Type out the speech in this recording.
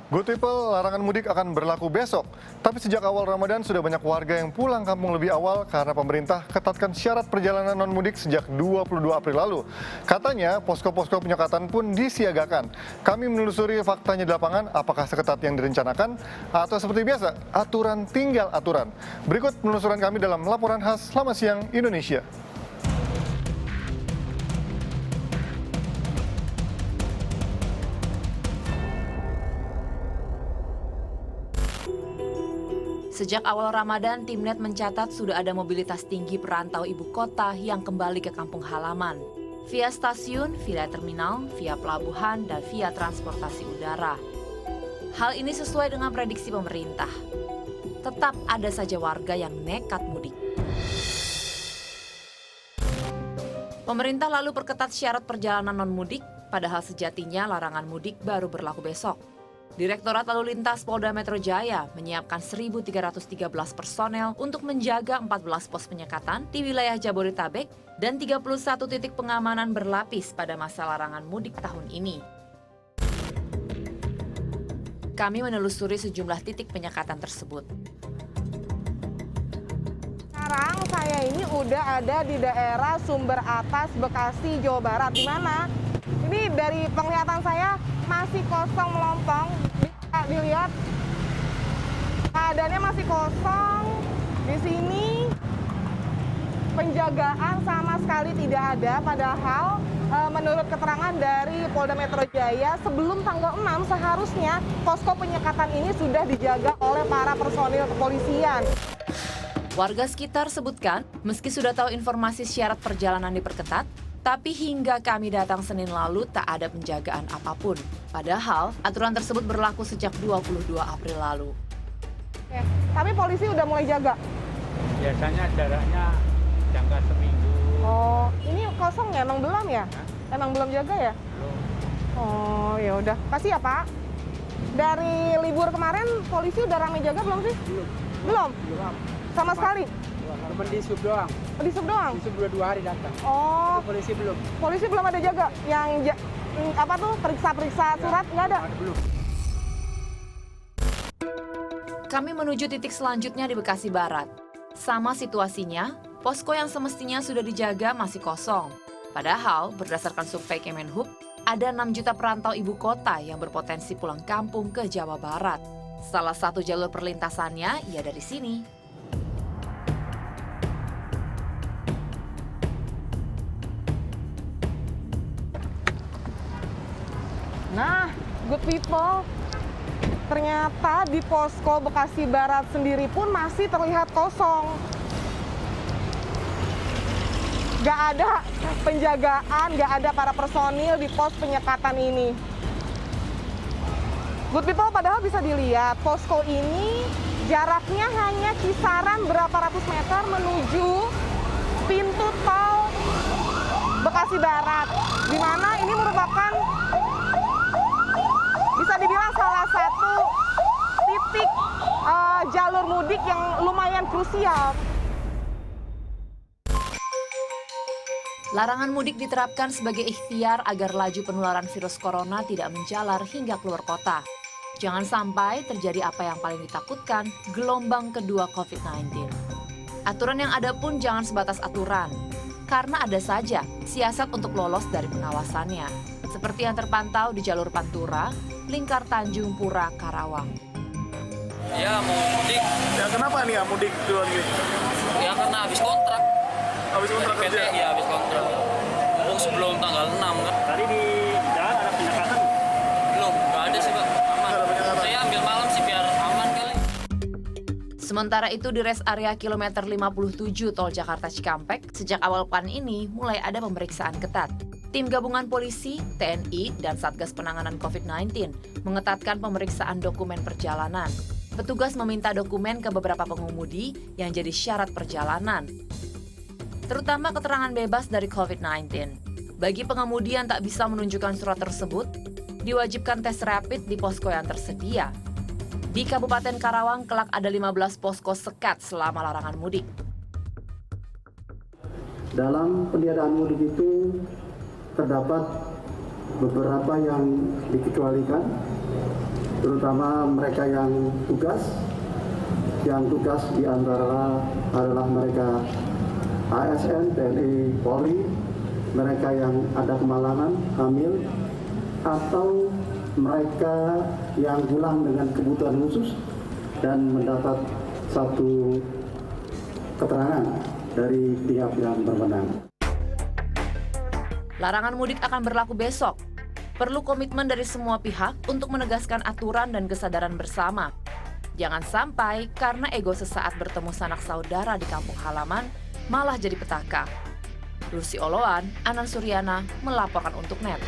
Good people, larangan mudik akan berlaku besok. Tapi sejak awal Ramadan sudah banyak warga yang pulang kampung lebih awal karena pemerintah ketatkan syarat perjalanan non-mudik sejak 22 April lalu. Katanya posko-posko penyekatan pun disiagakan. Kami menelusuri faktanya di lapangan, apakah seketat yang direncanakan atau seperti biasa, aturan tinggal aturan. Berikut penelusuran kami dalam laporan khas Selamat Siang Indonesia. Sejak awal Ramadan, Timnet mencatat sudah ada mobilitas tinggi perantau ibu kota yang kembali ke kampung halaman. Via stasiun, via terminal, via pelabuhan, dan via transportasi udara. Hal ini sesuai dengan prediksi pemerintah. Tetap ada saja warga yang nekat mudik. Pemerintah lalu perketat syarat perjalanan non-mudik, padahal sejatinya larangan mudik baru berlaku besok. Direktorat Lalu Lintas Polda Metro Jaya menyiapkan 1.313 personel untuk menjaga 14 pos penyekatan di wilayah Jabodetabek dan 31 titik pengamanan berlapis pada masa larangan mudik tahun ini. Kami menelusuri sejumlah titik penyekatan tersebut. Sekarang saya ini udah ada di daerah Sumber Atas, Bekasi, Jawa Barat. Di mana? Ini dari penglihatan saya masih kosong melompong. Bisa dilihat keadaannya masih kosong. Di sini penjagaan sama sekali tidak ada. Padahal menurut keterangan dari Polda Metro Jaya, sebelum tanggal 6 seharusnya posko penyekatan ini sudah dijaga oleh para personil kepolisian. Warga sekitar sebutkan, meski sudah tahu informasi syarat perjalanan diperketat, tapi hingga kami datang Senin lalu tak ada penjagaan apapun. Padahal aturan tersebut berlaku sejak 22 April lalu. Oke, tapi polisi udah mulai jaga? Biasanya jaraknya jangka seminggu. Oh, ini kosong ya? Emang belum ya? Emang belum jaga ya? Belum. Oh, ya udah. Kasih ya, Pak. Dari libur kemarin polisi udah ramai jaga belum sih? Belum. Belum. Sama sekali? Cuma di sub doang. Di sub doang? Di sub 2 hari datang. Oh, Polisi belum. polisi belum ada jaga? Yang apa tuh, periksa-periksa surat nggak ada? Belum. Kami menuju titik selanjutnya di Bekasi Barat. Sama situasinya, posko yang semestinya sudah dijaga masih kosong. Padahal, berdasarkan survei Kemenhub, ada 6 juta perantau ibu kota yang berpotensi pulang kampung ke Jawa Barat. Salah satu jalur perlintasannya ia dari sini. Nah, good people, ternyata di posko Bekasi Barat sendiri pun masih terlihat kosong. Gak ada penjagaan, gak ada para personil di pos penyekatan ini. Good people, padahal bisa dilihat posko ini jaraknya hanya kisaran berapa ratus meter menuju pintu tol Bekasi Barat, di mana ini merupakan bisa dibilang salah satu titik jalur mudik yang lumayan krusial. Larangan mudik diterapkan sebagai ikhtiar agar laju penularan virus corona tidak menjalar hingga keluar kota. Jangan sampai terjadi apa yang paling ditakutkan, gelombang kedua COVID-19. Aturan yang ada pun jangan sebatas aturan, karena ada saja siasat untuk lolos dari pengawasannya. Seperti yang terpantau di jalur Pantura, Lingkar Tanjung Pura, Karawang. Ya mau mudik, Ya kenapa nih ya mudik duluan gitu? ya karena habis kontrak. Habis kontrak PT, kerja? ya habis kontrak. Mumpung sebelum tanggal 6 kan. Tadi di jalan ada penyekatan. Belum, nggak ada sih Pak, aman. Nggak ada penyekatan. Saya ambil malam sih biar aman kali. Sementara itu di res area kilometer 57 Tol Jakarta Cikampek, sejak awal pekan ini mulai ada pemeriksaan ketat. Tim gabungan polisi, TNI, dan Satgas Penanganan COVID-19 mengetatkan pemeriksaan dokumen perjalanan. Petugas meminta dokumen ke beberapa pengemudi yang jadi syarat perjalanan, terutama keterangan bebas dari COVID-19. Bagi pengemudi yang tak bisa menunjukkan surat tersebut, diwajibkan tes rapid di posko yang tersedia. Di Kabupaten Karawang, kelak ada 15 posko sekat selama larangan mudik. Dalam peniadaan mudik itu terdapat beberapa yang dikecualikan terutama mereka yang tugas di antara adalah mereka ASN, TNI, Polri, mereka yang ada kemalangan, hamil, atau mereka yang pulang dengan kebutuhan khusus dan mendapat satu keterangan dari pihak yang berwenang. Larangan mudik akan berlaku besok. Perlu komitmen dari semua pihak untuk menegaskan aturan dan kesadaran bersama. Jangan sampai karena ego sesaat bertemu sanak saudara di kampung halaman malah jadi petaka. Lucy Oloan, Anan Suryana melaporkan untuk NET.